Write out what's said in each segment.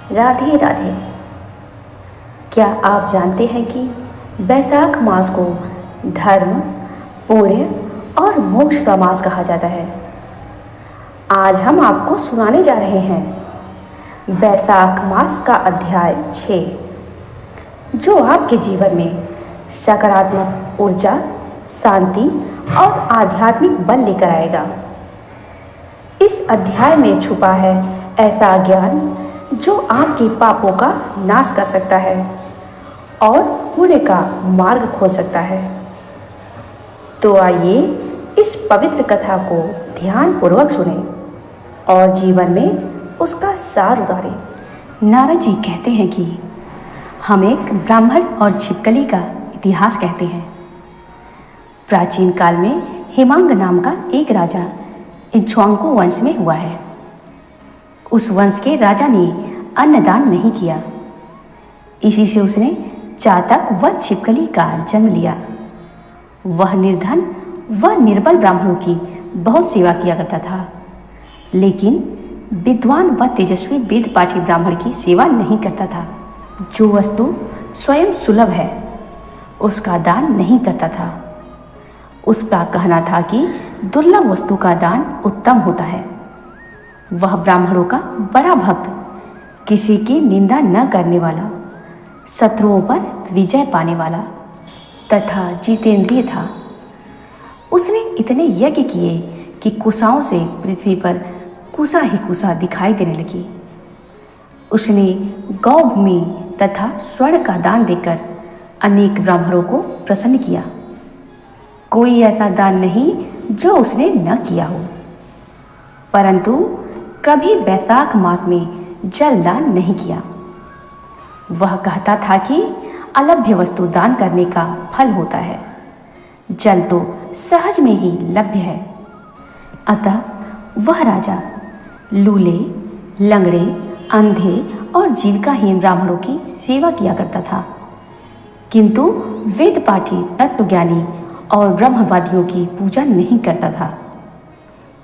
राधे राधे। क्या आप जानते हैं कि बैसाख मास को धर्म, पुण्य और मोक्ष का मास कहा जाता है। आज हम आपको सुनाने जा रहे हैं बैसाख मास का अध्याय 6, जो आपके जीवन में सकारात्मक ऊर्जा, शांति और आध्यात्मिक बल लेकर आएगा। इस अध्याय में छुपा है ऐसा ज्ञान जो आपके पापों का नाश कर सकता है और पुण्य का मार्ग खोल सकता है। तो आइए इस पवित्र कथा को ध्यानपूर्वक सुनें और जीवन में उसका सार उतारें। नारद जी कहते हैं कि हम एक ब्राह्मण और छिपकली का इतिहास कहते हैं। प्राचीन काल में हेमांग नाम का एक राजा इक्ष्वाकु वंश में हुआ है। उस वंश के राजा ने अन्नदान नहीं किया, इसी से उसने चातक व छिपकली का जन्म लिया। वह निर्धन व निर्बल ब्राह्मणों की बहुत सेवा किया करता था, लेकिन विद्वान व तेजस्वी वेद पाठी ब्राह्मण की सेवा नहीं करता था। जो वस्तु स्वयं सुलभ है उसका दान नहीं करता था। उसका कहना था कि दुर्लभ वस्तु का दान उत्तम होता है। वह ब्राह्मणों का बड़ा भक्त, किसी की निंदा न करने वाला, शत्रुओं पर विजय पाने वाला तथा जितेंद्रिय था। उसने इतने यज्ञ किए कि कुशाओं से पृथ्वी पर कुशा ही कुशा दिखाई देने लगी। उसने गौ भूमि तथा स्वर्ण का दान देकर अनेक ब्राह्मणों को प्रसन्न किया। कोई ऐसा दान नहीं जो उसने न किया हो। परंतु कभी बैसाख मास में जल दान नहीं किया। वह कहता था कि अलभ्य वस्तु दान करने का फल होता है, जल तो सहज में ही लभ्य है। अतः वह राजा लूले, लंगड़े, अंधे और जीविकाहीन ब्राह्मणों की सेवा किया करता था, किंतु वेद पाठी, तत्वज्ञानी और ब्रह्मवादियों की पूजा नहीं करता था।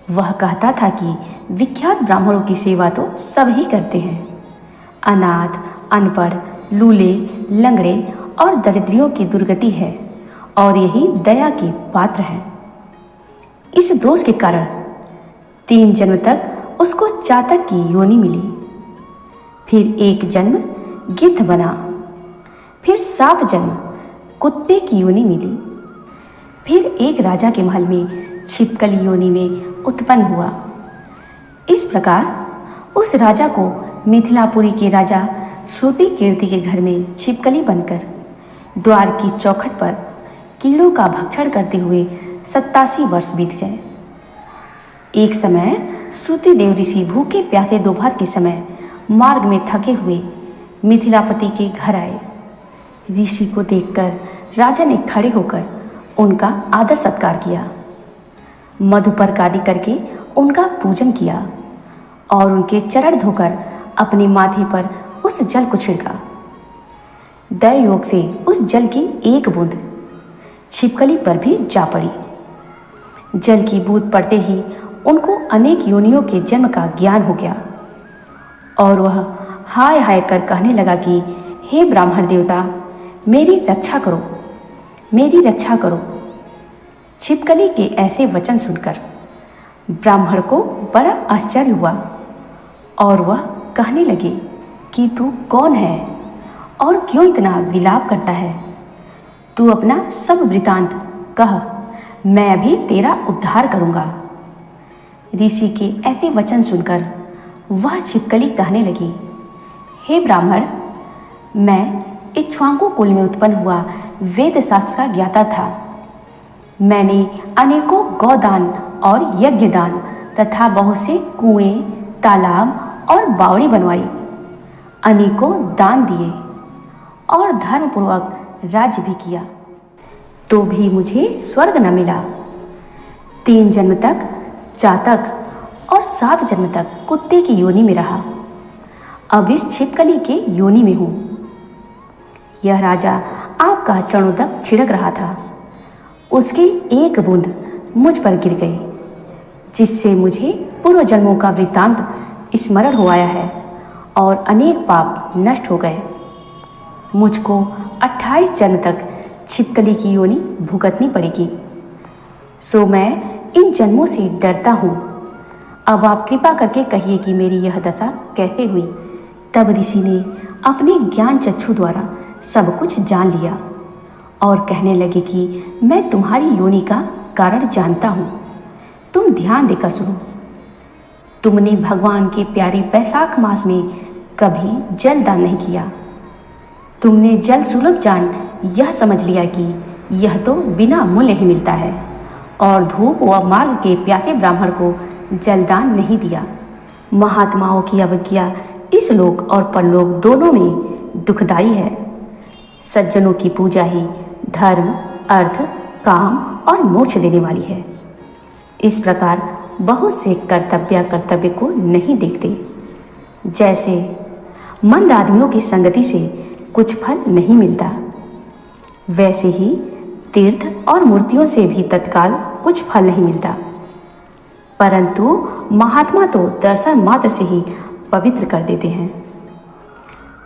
वह कहता था कि विख्यात ब्राह्मणों की सेवा तो सब ही करते हैं। अनाथ, अनपढ़, लूले, लंगड़े और दरिद्रियों की दुर्गति है और यही दया के पात्र हैं। इस दोष के कारण 3 जन्म तक उसको चातक की योनि मिली। फिर 1 जन्म गिद्ध बना। फिर 7 जन्म कुत्ते की योनि मिली। फिर एक राजा के महल में छिपकली योनि में उत्पन्न हुआ। इस प्रकार उस राजा को मिथिलापुरी के राजा श्रुति कीर्ति के घर में छिपकली बनकर द्वार की चौखट पर कीड़ों का भक्षण करते हुए 87 वर्ष बीत गए। एक समय श्रुति देव ऋषि भूखे प्यासे दोपहर के समय मार्ग में थके हुए मिथिलापति के घर आए। ऋषि को देखकर राजा ने खड़े होकर उनका आदर सत्कार किया, मधुपर्क आदि करके उनका पूजन किया और उनके चरण धोकर अपने माथे पर उस जल को छिड़का। दया योग से उस जल की एक बूंद छिपकली पर भी जा पड़ी। जल की बूंद पड़ते ही उनको अनेक योनियों के जन्म का ज्ञान हो गया और वह हाय हाय कर कहने लगा कि हे ब्राह्मण देवता, मेरी रक्षा करो, मेरी रक्षा करो। छिपकली के ऐसे वचन सुनकर ब्राह्मण को बड़ा आश्चर्य हुआ और वह कहने लगे कि तू कौन है और क्यों इतना विलाप करता है? तू अपना सब वृतांत कह, मैं अभी तेरा उद्धार करूंगा। ऋषि के ऐसे वचन सुनकर वह छिपकली कहने लगी, हे ब्राह्मण, मैं इक्ष्वाकु कुल में उत्पन्न हुआ वेद शास्त्र का ज्ञाता था। मैंने अनेकों गौदान और यज्ञदान तथा बहुत से कुएं, तालाब और बावड़ी बनवाई, अनेकों दान दिए और धर्मपूर्वक राज्य भी किया, तो भी मुझे स्वर्ग न मिला। 3 जन्म तक चातक और 7 जन्म तक कुत्ते की योनि में रहा। अब इस छिपकली के योनि में हूँ। यह राजा आपका चरणोदक छिड़क रहा था, उसकी एक बूंद मुझ पर गिर गई, जिससे मुझे पूर्व जन्मों का वृत्तांत स्मरण हो आया है और अनेक पाप नष्ट हो गए। मुझको 28 जन्म तक छिपकली की योनि भुगतनी पड़ेगी, सो मैं इन जन्मों से डरता हूँ। अब आप कृपा करके कहिए कि मेरी यह दशा कैसे हुई। तब ऋषि ने अपने ज्ञान चक्षु द्वारा सब कुछ जान लिया और कहने लगे कि मैं तुम्हारी योनि का कारण जानता हूँ। तुम ध्यान देकर सुनो। तुमने भगवान के प्यारे बैसाख मास में कभी जल दान नहीं किया। तुमने जल सुलभ जान यह समझ लिया कि यह तो बिना मूल्य ही मिलता है, और धूप व मार्ग के प्यासे ब्राह्मण को जलदान नहीं दिया। महात्माओं की अवज्ञा इस लोक और परलोक दोनों में दुखदाई है। सज्जनों की पूजा ही धर्म, अर्थ, काम और मोक्ष देने वाली है। इस प्रकार बहुत से कर्तव्य को नहीं देखते। जैसे मंद आदमियों की संगति से कुछ फल नहीं मिलता, वैसे ही तीर्थ और मूर्तियों से भी तत्काल कुछ फल नहीं मिलता, परंतु महात्मा तो दर्शन मात्र से ही पवित्र कर देते हैं।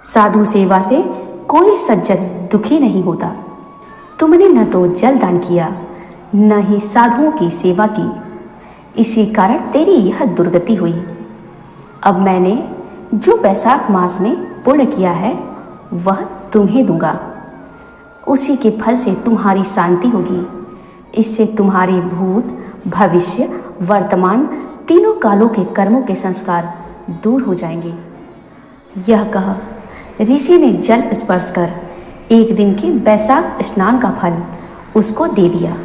साधु सेवा से कोई सज्जन दुखी नहीं होता। तुमने न तो जल दान किया, न ही साधुओं की सेवा की, इसी कारण तेरी यह दुर्गति हुई। अब मैंने जो बैसाख मास में पुण्य किया है वह तुम्हें दूंगा। उसी के फल से तुम्हारी शांति होगी। इससे तुम्हारे भूत, भविष्य, वर्तमान तीनों कालों के कर्मों के संस्कार दूर हो जाएंगे। यह कह ऋषि ने जल स्पर्श कर एक दिन के बैसाख स्नान का फल उसको दे दिया।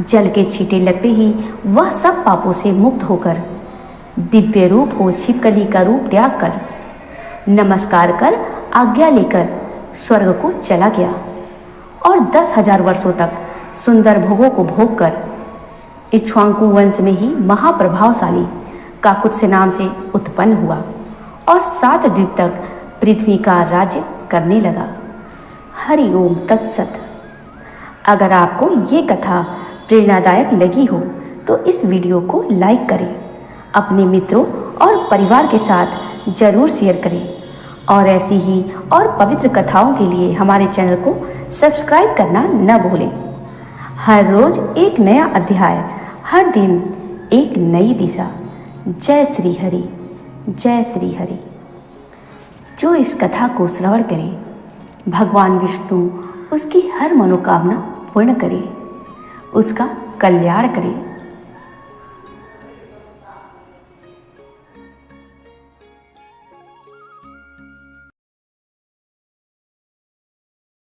जल के छींटे लगते ही वह सब पापों से मुक्त होकर दिव्य रूप हो छिपकली का रूप त्याग कर नमस्कार कर आज्ञा लेकर स्वर्ग को चला गया और 10,000 वर्षों तक सुंदर भोगों को भोग कर इक्ष्वाकु वंश में ही महाप्रभावशाली काकुत्स नाम से उत्पन्न हुआ और 7 द्वीप तक पृथ्वी का राज्य करने लगा। हरि ओम तत्सत। अगर आपको ये कथा प्रेरणादायक लगी हो तो इस वीडियो को लाइक करें, अपने मित्रों और परिवार के साथ जरूर शेयर करें और ऐसी ही और पवित्र कथाओं के लिए हमारे चैनल को सब्सक्राइब करना न भूलें। हर रोज एक नया अध्याय, हर दिन एक नई दिशा। जय श्री हरि, जय श्री हरि। जो इस कथा को श्रवण करे, भगवान विष्णु उसकी हर मनोकामना पूर्ण करे, उसका कल्याण करे।